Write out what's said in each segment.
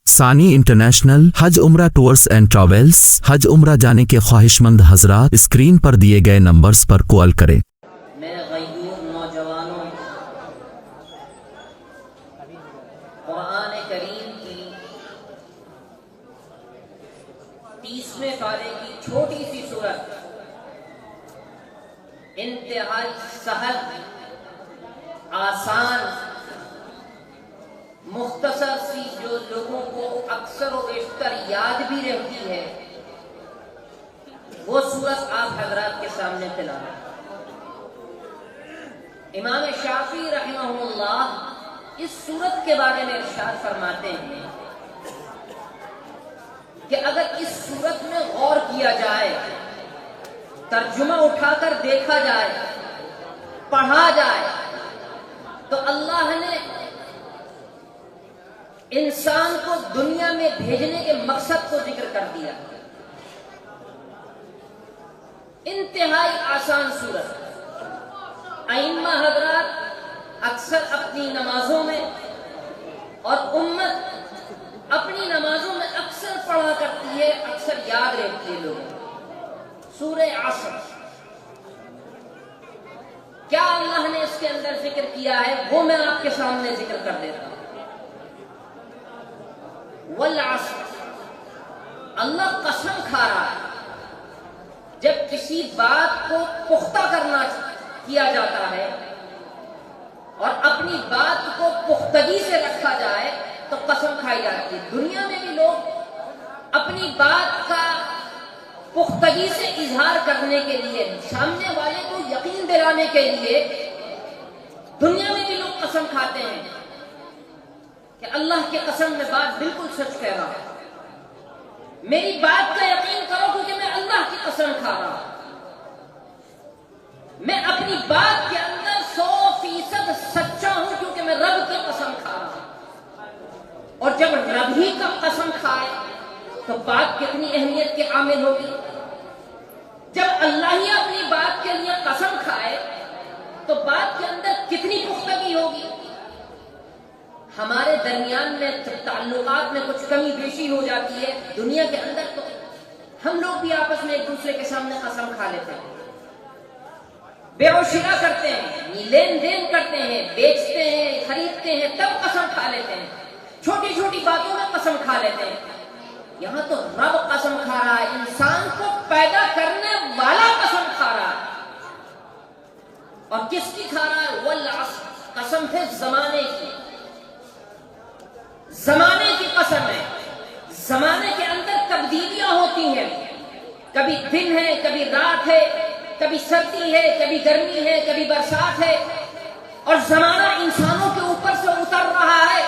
ثانی انٹرنیشنل حج عمرہ tours and travels حج عمرہ جانے کے خواہش مند حضرات اسکرین پر دیے گئے نمبرز پر کال کریں۔ میں غیور نوجوانوں قرآن کریم کی 30ویں پارے کی چھوٹی سی سورت، انتہائی سہل، آسان، مختصر سی، جو لوگوں کو اکثر و بیشتر یاد بھی رہتی ہے، وہ سورت آپ حضرات کے سامنے تلاوت۔ امام شافعی رحمہ اللہ اس سورت کے بارے میں ارشاد فرماتے ہیں کہ اگر اس سورت میں غور کیا جائے، ترجمہ اٹھا کر دیکھا جائے، پڑھا جائے، تو اللہ نے انسان کو دنیا میں بھیجنے کے مقصد کو ذکر کر دیا۔ انتہائی آسان سورت، ائمہ حضرات اکثر اپنی نمازوں میں اور امت اپنی نمازوں میں اکثر پڑھا کرتی ہے، اکثر یاد رہتی ہے لوگوں۔ سورہ عصر، کیا اللہ نے اس کے اندر ذکر کیا ہے وہ میں آپ کے سامنے ذکر کر دیتا ہوں۔ والعصر، اللہ قسم کھا رہا ہے جب کسی بات کو پختہ کیا جاتا ہے اور اپنی بات کو پختگی سے رکھا جائے تو قسم کھائی جاتی ہے۔ دنیا میں بھی لوگ اپنی بات کا پختگی سے اظہار کرنے کے لیے، سامنے والے کو یقین دلانے کے لیے، دنیا میں بھی لوگ قسم کھاتے ہیں کہ اللہ کی قسم میں بات بالکل سچ کہہ رہا ہوں، میری بات کا یقین کرو کیونکہ میں اللہ کی قسم کھا رہا ہوں، میں اپنی بات کے اندر 100% سچا ہوں کیونکہ میں رب کی قسم کھا رہا ہوں۔ اور جب رب ہی کا قسم کھائے تو بات کتنی اہمیت کے عامل ہوگی۔ جب اللہ ہی اپنی بات کے لیے قسم کھائے تو بات کے اندر کتنی پختگی ہوگی۔ ہمارے درمیان میں تعلقات میں کچھ کمی بیشی ہو جاتی ہے دنیا کے اندر، تو ہم لوگ بھی آپس میں ایک دوسرے کے سامنے قسم کھا لیتے ہیں، بے و شرا کرتے ہیں، لین دین کرتے ہیں، بیچتے ہیں، خریدتے ہیں، تب قسم کھا لیتے ہیں، چھوٹی چھوٹی باتوں میں قسم کھا لیتے ہیں۔ یہاں تو رب قسم کھا رہا ہے، انسان کو پیدا کرنے والا قسم کھا رہا ہے۔ اور کس کی کھا رہا ہے؟ والعصر، قسم ہے زمانے کی، زمانے کی قسم ہے۔ زمانے کے اندر تبدیلیاں ہوتی ہیں، کبھی دن ہے، کبھی رات ہے، کبھی سردی ہے، کبھی گرمی ہے، کبھی برسات ہے، اور زمانہ انسانوں کے اوپر سے اتر رہا ہے۔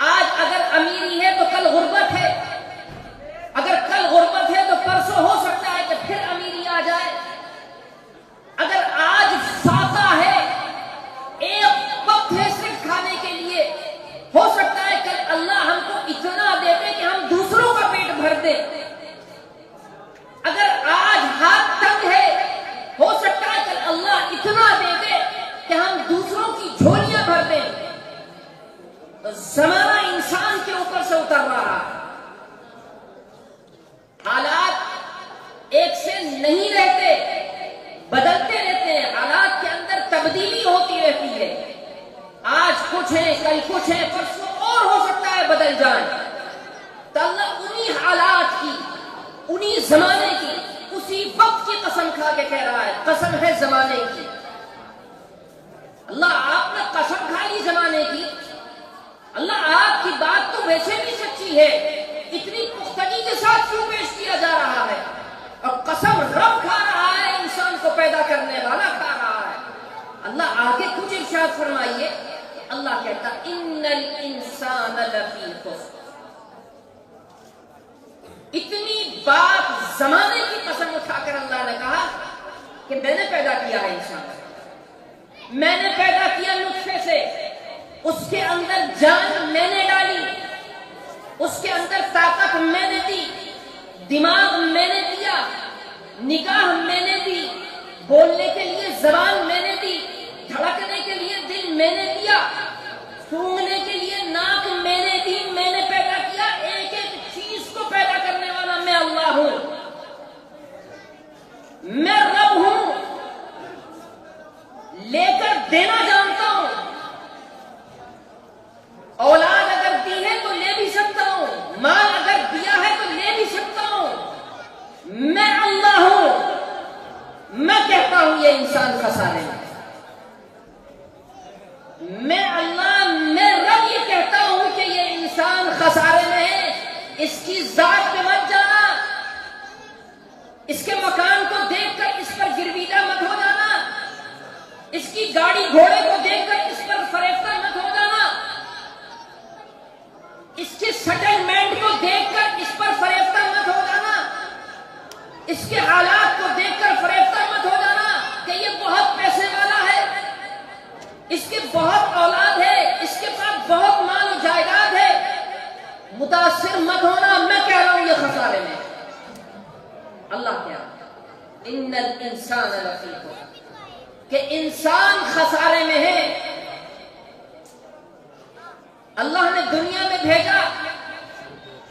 آج اگر امیری ہے تو کل غربت ہے، اگر کل غربت ہے تو پرسوں ہو سکتا ہے کہ پھر امیری آ جائے۔ اگر آج فاقہ ہے، ایک وقت ہے صرف کھانے کے لیے، ہو سکتا ہے کل اللہ ہم کو اتنا دے دے کہ ہم دوسروں کا پیٹ بھر دیں۔ اگر آج ہاتھ تنگ ہے، ہو سکتا ہے کل اللہ اتنا دے دے کہ ہم دوسروں کی جھولیاں بھر دیں۔ تو زمانہ انسان کے اوپر سے اتر رہا ہے، حالات ایک سے نہیں رہتے، بدلتے رہتے ہیں، حالات کے اندر تبدیلی ہوتی رہتی ہے۔ آج کچھ ہے، کل کچھ ہے، پرسوں اور ہو سکتا ہے بدل جائیں۔ تو اللہ انہی حالات کی، انہی زمانے کی، اسی وقت کی قسم کھا کے کہہ رہا ہے، قسم ہے زمانے کی۔ اللہ آپ نے قسم کھا لی زمانے کی، اللہ آپ کی بات تو ویسے بھی سچی ہے، اتنی پختگی کے ساتھ کیوں پیش کیا جا رہا ہے؟ اور قسم رب کھا رہا ہے، انسان کو پیدا کرنے والا کھا رہا ہے۔ اللہ آگے کچھ ارشاد فرمائیے، اللہ کہتا ان الانسان لفی خسر۔ اتنی بات زمانے کی قسم اٹھا کر اللہ نے کہا کہ میں نے پیدا کیا ہے انسان، میں نے پیدا کیا نطفے سے، اس کے اندر جان میں نے ڈالی، اس کے اندر طاقت میں نے دی، دماغ میں نے دیا، نگاہ میں نے دی، بولنے کے لیے زبان میں نے دی، دھڑکنے کے لیے دل میں نے دیا، سونگنے کے لیے ناک میں نے دی، میں نے پیدا کیا۔ میں اللہ میں رب یہ کہتا ہوں کہ یہ انسان خسارے میں ہے، اس کی ذات پہ مت جانا، اس کے مکان کو دیکھ کر اس پر گرویدہ مت ہو جانا، اس کی گاڑی گھوڑے کو دیکھ کر اس پر فریفتہ مت ہو جانا، اس کے سیٹلمنٹ کو دیکھ کر اس پر فریفتہ مت ہو جانا، اس کے حالات کو دیکھ کر فریفتہ مت ہو جانا کہ یہ بہت پیسے والا ہے، اس کے بہت اولاد ہے، اس کے پاس بہت مال و جائیداد ہے، متاثر مت ہونا، میں کہہ رہا ہوں یہ خسارے میں۔ اللہ کیا ان الانسان لفی خسر، کہ انسان خسارے میں ہے۔ اللہ نے دنیا میں بھیجا،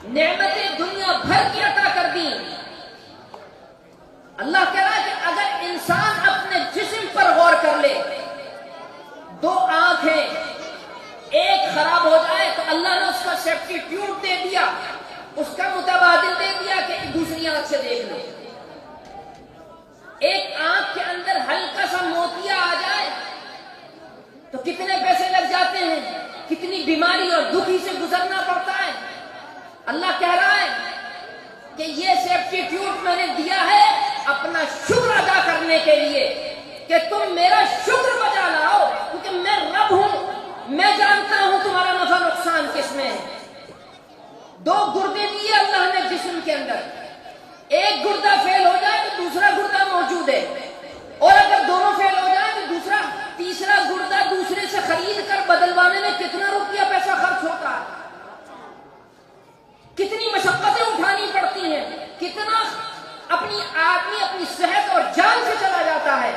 نعمتیں دنیا بھر کی عطا کر دی۔ اللہ کہہ رہا ہے کہ اگر انسان اپنے جسم پر غور کر لے، 2 آنکھیں، ایک خراب ہو جائے تو اللہ نے اس کا سبسٹیٹیوٹ دے دیا، اس کا متبادل دے دیا کہ دوسری آنکھ سے دیکھ لو۔ ایک آنکھ کے اندر ہلکا سا موتیا آ جائے تو کتنے پیسے لگ جاتے ہیں، کتنی بیماری اور دکھی سے گزرنا پڑتا ہے۔ اللہ کہہ رہا ہے کہ یہ سبسٹیٹیوٹ میں نے دیا ہے اپنا شکر ادا کرنے کے لیے، کہ تم میرا شکر بجا لاؤ، کیونکہ میں رب ہوں، میں جانتا ہوں تمہارا نفع نقصان کس میں ہے۔ 2 گردے دیے اللہ نے جسم کے اندر، ایک گردہ فیل ہو جائے تو دوسرا گردہ موجود ہے، اور اگر دونوں فیل ہو جائے تو تیسرا گردہ دوسرے سے خرید کر بدلوانے میں کتنا روپیہ پیسہ خرچ ہوتا ہے، کتنی مشقتیں اٹھانی پڑتی ہیں، کتنا آدمی اپنی صحت اور جان سے چلا جاتا ہے۔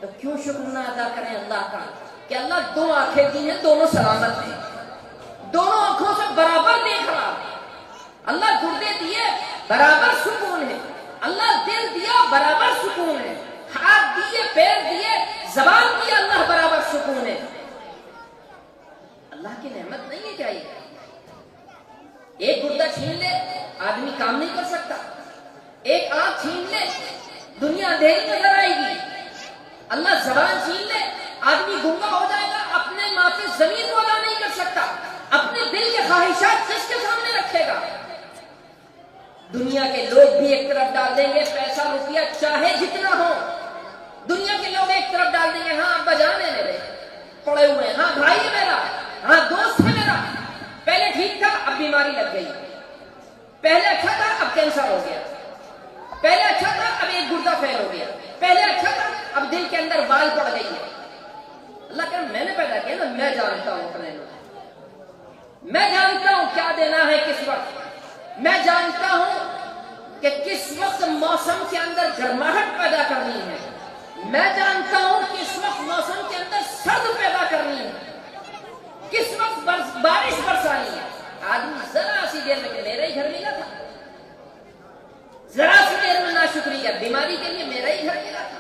تو کیوں شکر نہ ادا کریں اللہ کا کہ اللہ 2 آنکھیں دی ہیں، دونوں سلامت ہیں، دونوں آنکھوں سے برابر دیکھ رہا۔ اللہ گردے دیے برابر سکون ہے، اللہ دل دیا برابر سکون ہے، ہاتھ دیے، پیر دیے، زبان دی، اللہ برابر سکون ہے۔ اللہ کی نعمت نہیں ہے کیا یہ؟ ایک گردہ چھین لے آدمی کام نہیں کر سکتا، ایک آنکھ چھین لے دنیا اندھیری نظر آئے گی، اللہ زبان چھین لے آدمی گنگا ہو جائے گا، اپنے معافی زمین کو ادا نہیں کر سکتا، اپنے دل کے خواہشات کس کے سامنے رکھے گا؟ دنیا کے لوگ بھی ایک طرف ڈال دیں گے، پیسہ روپیہ چاہے جتنا ہو، دنیا کے لوگ ایک طرف ڈال دیں گے، ہاں ابا جان ہے میرے پڑے ہوئے ہیں، ہاں بھائی ہے میرا، ہاں دوست ہے میرا، پہلے ٹھیک تھا اب بیماری لگ گئی، پہلے اچھا تھا اب کینسر ہو گیا، پہلے اچھا تھا اب ایک گردہ فیل ہو گیا، پہلے اچھا تھا اب دل کے اندر بال پڑ گئی ہے۔ اللہ کہہ میں نے پیدا کیا نا، میں جانتا ہوں اپنے لوگ، میں جانتا ہوں کیا دینا ہے کس وقت، میں جانتا ہوں کہ کس وقت موسم کے اندر گرماہٹ پیدا کرنی ہے، میں جانتا ہوں کس وقت موسم کے اندر سرد پیدا کرنی ہے، کس وقت بارش برسانی ہے۔ آدمی ذرا سی دیر میں کہ میرا ہی گھر ملا تھا، ذرا سی دیر میں ناشکری ہے، بیماری کے لیے میرا ہی گھر ملا تھا۔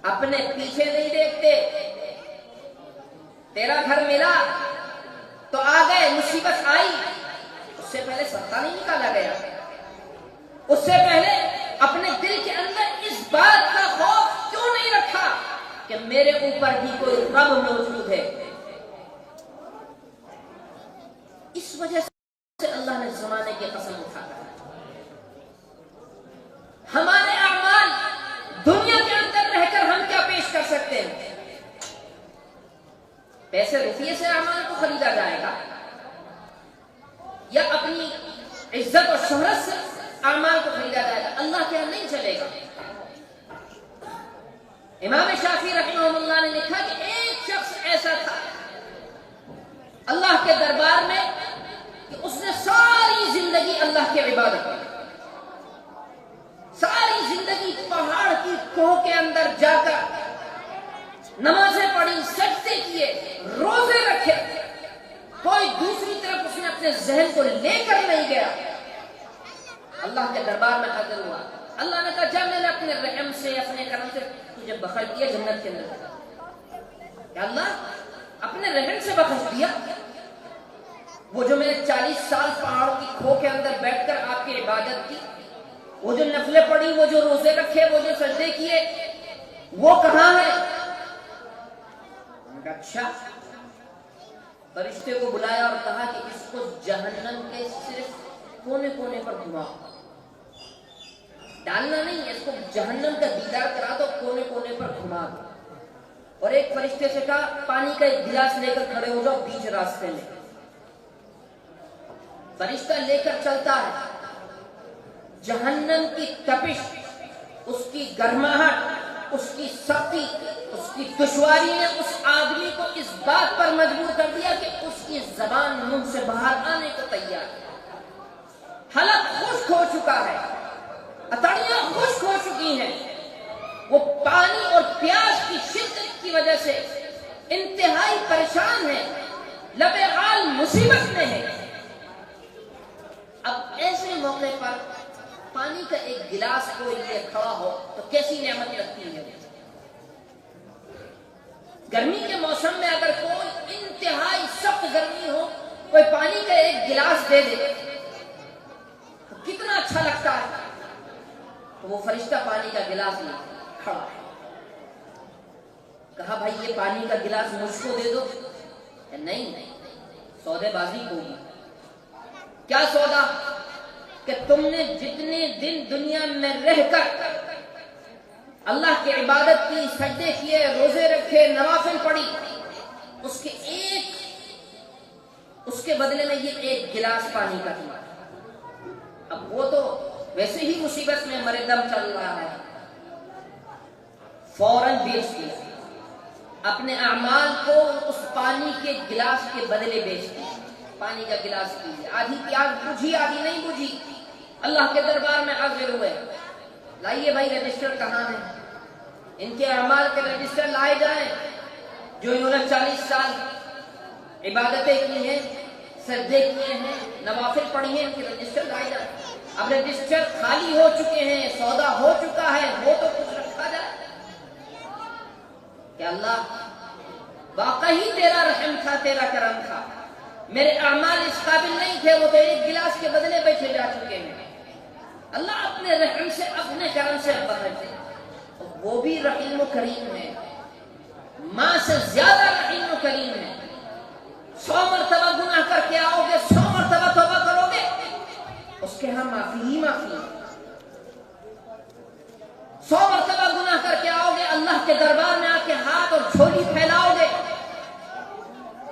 اپنے پیچھے نہیں دیکھتے، تیرا گھر ملا تو آ گئے، مصیبت آئی، اس سے پہلے صدقہ نہیں نکالا گیا، اس سے پہلے اپنے دل کے اندر اس بات کا خوف کیوں نہیں رکھا کہ میرے اوپر بھی کوئی رب موجود ہے؟ اس وجہ سے اللہ نے زمانے کی قسم اٹھایا، ہمارے اعمال دنیا کے اندر رہ کر ہم کیا پیش کر سکتے ہیں؟ پیسے روپیے سے اعمال کو خریدا جائے گا یا اپنی عزت اور شہرت سے اعمال کو خریدا جائے گا؟ اللہ کے یہاں نہیں چلے گا۔ امام شافعی رحمہ اللہ نے لکھا کہ ایک شخص ایسا تھا اللہ کے دربار میں کہ اس نے ساری زندگی اللہ کی عبادت کی، ساری زندگی پہاڑ کی کوہ کے اندر جا کر نمازیں پڑھی، سجدے کیے، روزے رکھے، کوئی دوسری طرف اس نے اپنے ذہن کو لے کر نہیں گیا، اللہ کے دربار میں حاضر ہوا۔ اللہ نے کہا جب میں نے اپنے رحم سے، اپنے کرم سے تجھے بخش دیا جنت کے اندر، کہ اللہ اپنے رحم سے بخش دیا، وہ جو میں نے 40 سال پہاڑوں کی کھو کے اندر بیٹھ کر آپ کی عبادت کی، وہ جو نفلیں پڑھی، وہ جو روزے رکھے، وہ جو سجدے کیے، وہ کہاں ہے؟ اچھا، فرشتے کو بلایا اور کہا کہ اس کو جہنم کے صرف کونے کونے پر گھماؤ، ڈالنا نہیں ہے، اس کو جہنم کا دیدار کرا دو، کونے کونے پر گھما دو۔ اور ایک فرشتے سے کہا پانی کا ایک گلاس لے کر کھڑے ہو جاؤ بیچ راستے میں۔ فرشتہ لے کر چلتا ہے، جہنم کی تپش، اس کی گرماہٹ، اس کی سختی، اس کی دشواری نے اس آدمی کو اس بات پر مجبور کر دیا کہ اس کی زبان منہ سے باہر آنے کو تیار ہے۔ حلق خشک ہو چکا ہے، اتڑیاں خشک ہو چکی ہیں، وہ پانی اور پیاس کی شدت کی وجہ سے انتہائی پریشان ہے، لب حال مصیبت میں ہے۔ اب ایسے موقع پر پانی کا ایک گلاس کوئی لیے کھڑا ہو تو کیسی نعمت لگتی ہے؟ گرمی کے موسم میں اگر کوئی انتہائی سخت گرمی ہو، کوئی پانی کا ایک گلاس دے دے تو کتنا اچھا لگتا ہے۔ تو وہ فرشتہ پانی کا گلاس لے کھڑا ہے، کہا بھائی یہ پانی کا گلاس مجھ کو دے دو۔ نہیں، سودے بازی ہوگی۔ کیا سودا؟ کہ تم نے جتنے دن دنیا میں رہ کر اللہ کی عبادت کی، سجدے کیے، روزے رکھے، نوافل پڑھی، اس کے بدلے میں یہ ایک گلاس پانی کا دیا۔ اب وہ تو ویسے ہی مصیبت میں مرے دم چل رہا ہے، فوراً بیچ دیا، اپنے اعمال کو اس پانی کے گلاس کے بدلے بیچ دیا۔ پانی کا گلاس پیجیے، آدھی پیاس بجھی آدھی نہیں بجھی، اللہ کے دربار میں حاضر ہوئے، لائیے بھائی رجسٹر کہاں ہے؟ ان کے اعمال کے رجسٹر لائے جائیں، جو انہوں نے 40 سال عبادتیں کی ہیں، سجدے کیے ہیں، نوافل پڑھی ہیں، ان کے رجسٹر لائے جائیں۔ اب رجسٹر خالی ہو چکے ہیں، سودا ہو چکا ہے، وہ تو کچھ رکھا جائے کہ اللہ واقعی تیرا رحم تھا، تیرا کرم تھا، میرے اعمال اس قابل نہیں تھے، وہ تو ایک گلاس کے بدلے بیچے جا چکے ہیں۔ اللہ اپنے رحم سے، اپنے کرم سے بدلتے، وہ بھی رحیم و کریم ہے، ماں سے زیادہ رحیم و کریم ہے۔ 100 مرتبہ گناہ کر کے آؤ گے، 100 مرتبہ توبہ کرو گے، اس کے ہاں معافی ہی معافی ہے۔ 100 مرتبہ گناہ کر کے آؤ گے، اللہ کے دربار میں آ کے ہاتھ اور جھولی پھیلاؤ گے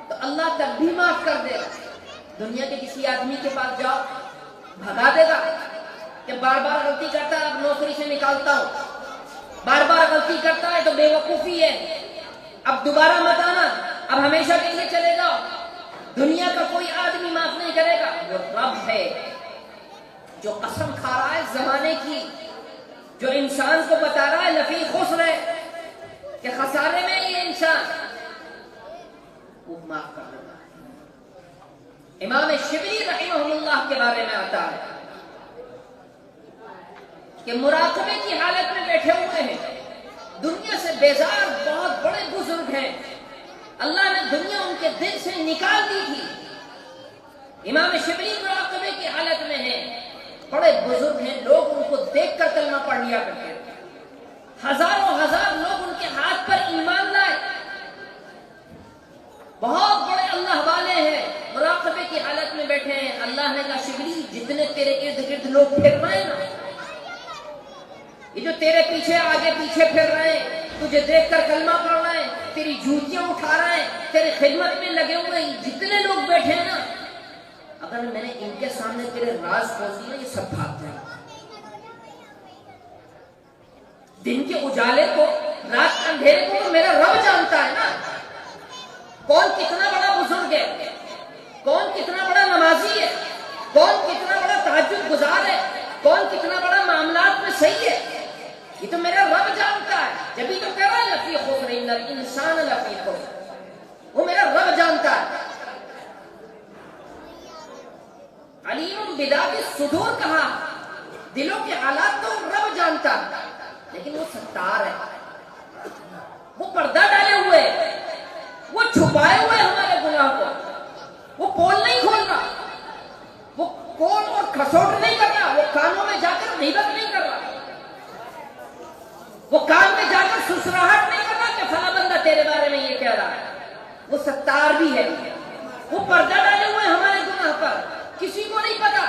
تو اللہ تب بھی معاف کر دے گا۔ دنیا کے کسی آدمی کے پاس جاؤ، بھگا دے گا کہ بار بار غلطی کرتا ہے، اب نوکری سے نکالتا ہوں، بار بار غلطی کرتا ہے تو بے وقوفی ہے، اب دوبارہ مت آنا، اب ہمیشہ کے لیے چلے جاؤ۔ دنیا کا کوئی آدمی معاف نہیں کرے گا۔ وہ رب ہے جو قسم کھا رہا ہے زمانے کی، جو انسان کو بتا رہا ہے لفی خسر ہے کہ خسارے میں یہ انسان، وہ معاف کر دیتا ہے۔ امام شبلی رحمہ اللہ کے بارے میں آتا ہے کہ مراقبے کی حالت میں بیٹھے ہوئے ہیں، دنیا سے بیزار بہت بڑے بزرگ ہیں، اللہ نے دنیا ان کے دل سے نکال دی تھی۔ امام شبلی مراقبے کی حالت میں ہیں، بڑے بزرگ ہیں، لوگ ان کو دیکھ کر کلمہ پڑھ لیا کرتے ہیں، ہزاروں ہزار لوگ ان کے ہاتھ پر ایمان لائے، بہت بڑے اللہ والے ہیں، مراقبے کی حالت میں بیٹھے ہیں۔ اللہ نے کہا شبلی جتنے تیرے ارد گرد لوگ پھر رہے ہیں نا، یہ جو تیرے پیچھے آگے پیچھے پھر رہے ہیں، تجھے دیکھ کر کلمہ پڑھ رہے ہیں، تیری جوتیاں اٹھا رہے ہیں، تیرے خدمت میں لگے ہوئے ہیں، جتنے لوگ بیٹھے ہیں نا، اگر میں نے ان کے سامنے تیرے راز کھول دیے یہ سب بھاگ جائیں۔ دن کے اجالے کو، رات اندھیرے کو میرا رب جانتا ہے نا، کون کتنا بڑا بزرگ ہے، کون کتنا بڑا نمازی ہے، کون کتنا بڑا تہجد گزار ہے، کون کتنا بڑا معاملات میں صحیح ہے، یہ تو میرا رب جانتا ہے۔ جبھی تو کہہ رہا ہے لفی خسر ان الانسان لفی خسر، وہ میرا رب جانتا ہے۔ علیم بذات الصدور کہا، دلوں کے حالات تو رب جانتا ہے، لیکن وہ ستار ہے، وہ پردہ ڈالے ہوئے، وہ چھپائے ہوئے ہمارے گناہ کو، وہ پول نہیں کھول رہا، وہ کوٹ اور کھسوٹ نہیں کر رہا، وہ کانوں میں جا کر غیبت نہیں کر رہا، وہ کان میں جا کر سسراہٹ نہیں کر رہا کہ فلاں بندہ تیرے بارے میں یہ کہہ رہا ہے، وہ ستار بھی ہے، وہ پردہ ڈالے ہوئے ہمارے گناہ پر، کسی کو نہیں پتا،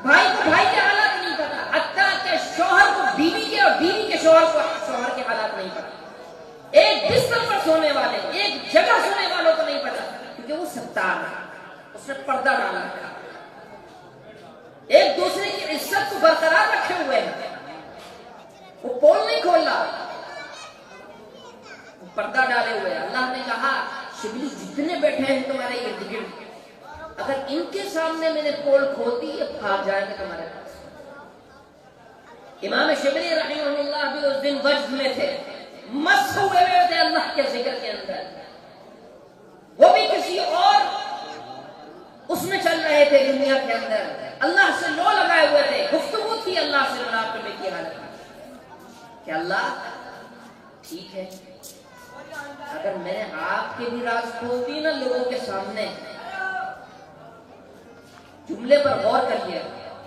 بھائی کو بھائی کے حالات نہیں پتا، حتیٰ کہ شوہر کو بیوی کے اور بیوی کے شوہر کو شوہر کے حالات نہیں پتا، ایک بستر پر سونے والے، ایک جگہ سونے والوں کو نہیں پتا، کیونکہ وہ ستار ہے، اس نے پردہ ڈالا ہے، ایک دوسرے کی عزت کو برقرار رکھے ہوئے ہیں، وہ پول نہیں کھول رہا، وہ پردہ ڈالے ہوئے ہیں۔ اللہ نے کہا شبلی جتنے بیٹھے ہیں تمہارے ارد گرد، اگر ان کے سامنے میں نے پول کھول دی یہ بھاگ جائیں گے تمہارے پاس۔ امام شبلی رحمہ اللہ بھی اس دن وجد میں تھے، مست ہوئے تھے اللہ کے ذکر کے اندر، وہ بھی کسی اور اس میں چل رہے تھے دنیا کے اندر، اللہ سے لو لگائے ہوئے تھے، گفتگو تھی اللہ سے مراقبے کی حالت میں کہ اللہ ٹھیک ہے، اگر میں نے آپ کے بھی راز کھول دی نا لوگوں کے سامنے، جملے پر غور کریے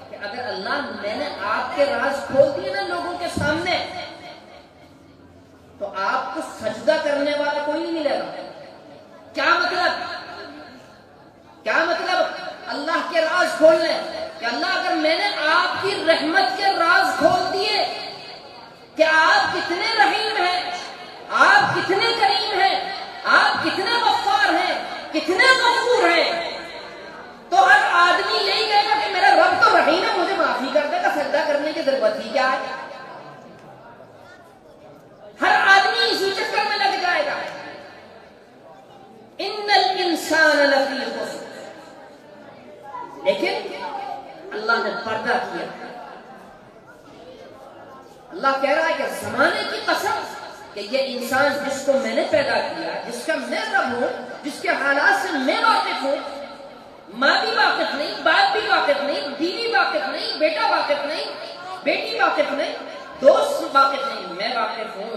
کہ اگر اللہ میں نے آپ کے راز کھول دیے نا لوگوں کے سامنے تو آپ کو سجدہ کرنے والا کوئی نہیں ملے گا۔ کیا مطلب؟ کیا مطلب اللہ کے راز کھولنے کہ اللہ اگر میں نے آپ کی رحمت کے راز کھول دیے کہ آپ کتنے رحیم ہیں، آپ کتنے کریم ہیں، آپ کتنے غفار ہیں، کتنے غفور ہیں، تو ہر آدمی یہی کہے گا کہ میرا رب تو رحیم ہے، مجھے معافی کر دے گا، سجدہ کرنے کی ضرورت ہی کیا ہے؟ ہر آدمی اسی چکر میں لگ جائے گا۔ ان الانسان لفی خسر، لیکن اللہ نے پردہ کیا۔ اللہ کہہ رہا ہے کہ زمانے کی قسم کہ یہ انسان جس کو میں نے پیدا کیا، جس کا میں رب ہوں، جس کے حالات سے میں واقف ہوں، ماں بھی واقف نہیں، باپ بھی واقف نہیں، بیوی واقف نہیں، بیٹا واقف نہیں، بیٹی واقف نہیں، دوست واقف نہیں، میں واقف ہوں۔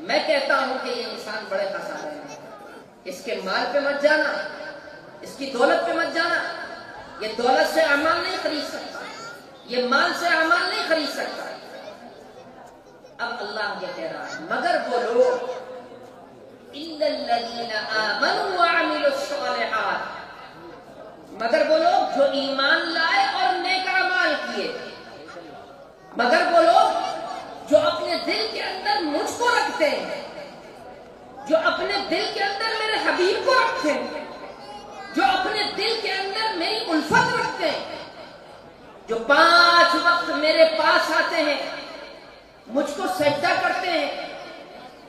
میں کہتا ہوں کہ یہ انسان بڑے خسارے ہیں، اس کے مال پہ مت جانا، اس کی دولت پہ مت جانا، یہ دولت سے اعمال نہیں خرید سکتا، یہ مال سے اعمال نہیں خرید سکتا۔ اب اللہ یہ کہہ رہا ہے مگر وہ لوگ الا الذین آمنوا وعملوا الصالحات، مگر وہ لوگ جو ایمان لائے اور نیک اعمال کیے، مگر وہ لوگ جو اپنے دل کے اندر مجھ کو رکھتے ہیں، جو اپنے دل کے اندر میرے حبیب کو رکھتے ہیں، جو اپنے دل کے اندر میری الفت رکھتے ہیں، جو 5 وقت میرے پاس آتے ہیں، مجھ کو سجدہ کرتے ہیں،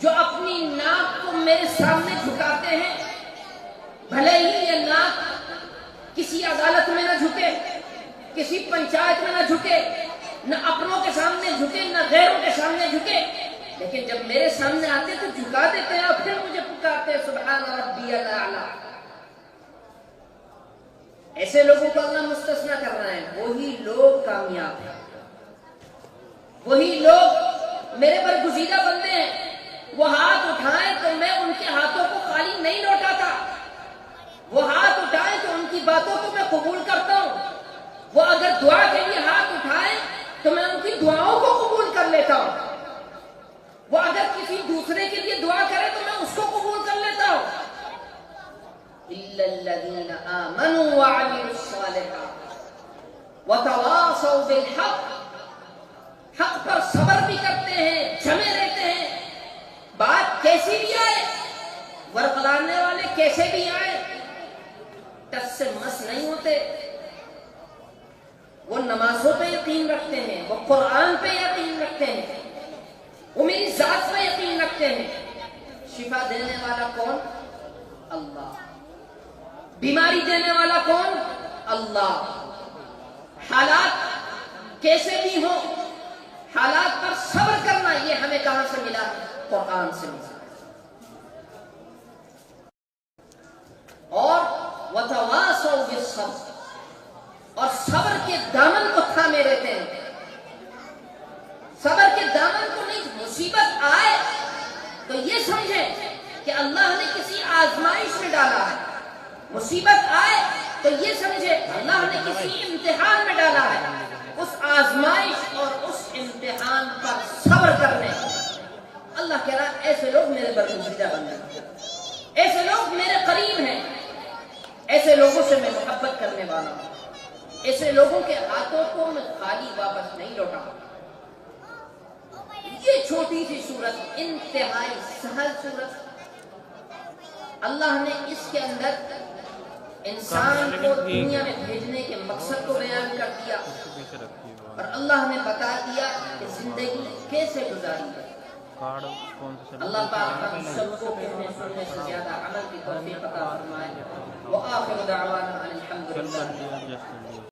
جو اپنی ناک کو میرے سامنے جھکاتے ہیں، بھلے ہی یہ ناک کسی عدالت میں نہ جھکے، کسی پنچایت میں نہ جھکے، نہ اپنوں کے سامنے جھکے، نہ غیروں کے سامنے جھکے، لیکن جب میرے سامنے آتے تو جھکا دیتے ہیں اور پھر مجھے پکارتے ہیں سبحان ربی الاعلی۔ ایسے لوگوں کو اللہ مستثنیٰ کر رہا ہے، وہی لوگ کامیاب ہیں، وہی لوگ میرے پر گزیدہ بندے ہیں۔ وہ ہاتھ اٹھائیں تو میں ان کے ہاتھوں کو خالی نہیں لوٹاتا، وہ ہاتھ اٹھائیں تو ان کی باتوں کو میں قبول کرتا ہوں، وہ اگر دعا کے لیے ہاتھ اٹھائیں تو میں ان کی دعاؤں کو قبول کر لیتا ہوں، وہ اگر کسی دوسرے کے لیے دعا کرے تو میں اس کو قبول کر لیتا ہوں۔ الا الذین آمنوا وعملوا الصالحات وتواصوا بالحق، حق پر صبر بھی کرتے ہیں، جمے رہتے ہیں، بات کیسی بھی آئے، ورقلانے والے کیسے بھی آئے، ٹس سے مس نہیں ہوتے، وہ نمازوں پہ یقین رکھتے ہیں، وہ قرآن پہ یقین رکھتے ہیں، وہ میری ذات پہ یقین رکھتے ہیں۔ شفا دینے والا کون؟ اللہ۔ بیماری دینے والا کون؟ اللہ۔ حالات کیسے بھی ہوں، حالات پر صبر کرنا، یہ ہمیں کہاں سے ملا؟ قرآن سے ملا۔ اور وتواصوا بالصبر، اور صبر کے دامن کو تھامے رہتے ہیں، صبر کے دامن کو نہیں۔ مصیبت آئے تو یہ سمجھیں کہ اللہ نے کسی آزمائش میں ڈالا ہے، مصیبت آئے تو یہ سمجھے اللہ نے کسی امتحان میں ڈالا ہے، اس آزمائش اور اس امتحان پر صبر کرنے۔ اللہ کہہ رہا ہے ایسے لوگ میرے برگزیدہ بندے ہیں، ایسے لوگ میرے ایسے لوگوں سے میں محبت کرنے والا ہوں، ایسے لوگوں کے ہاتھوں کو میں خالی واپس نہیں لوٹاؤں۔ یہ چھوٹی سی صورت، انتہائی سہل صورت، اللہ نے اس کے اندر انسان کو دنیا میں بھیجنے کے مقصد کو بیان کر دیا، اور اللہ نے بتا دیا کہ زندگی کیسے گزاری ہے۔ اللہ پاک ہم سب کو کہنے سننے سے زیادہ عمل کی توفیق عطا فرمائے۔ وآخر دعوانا ان الحمد للہ۔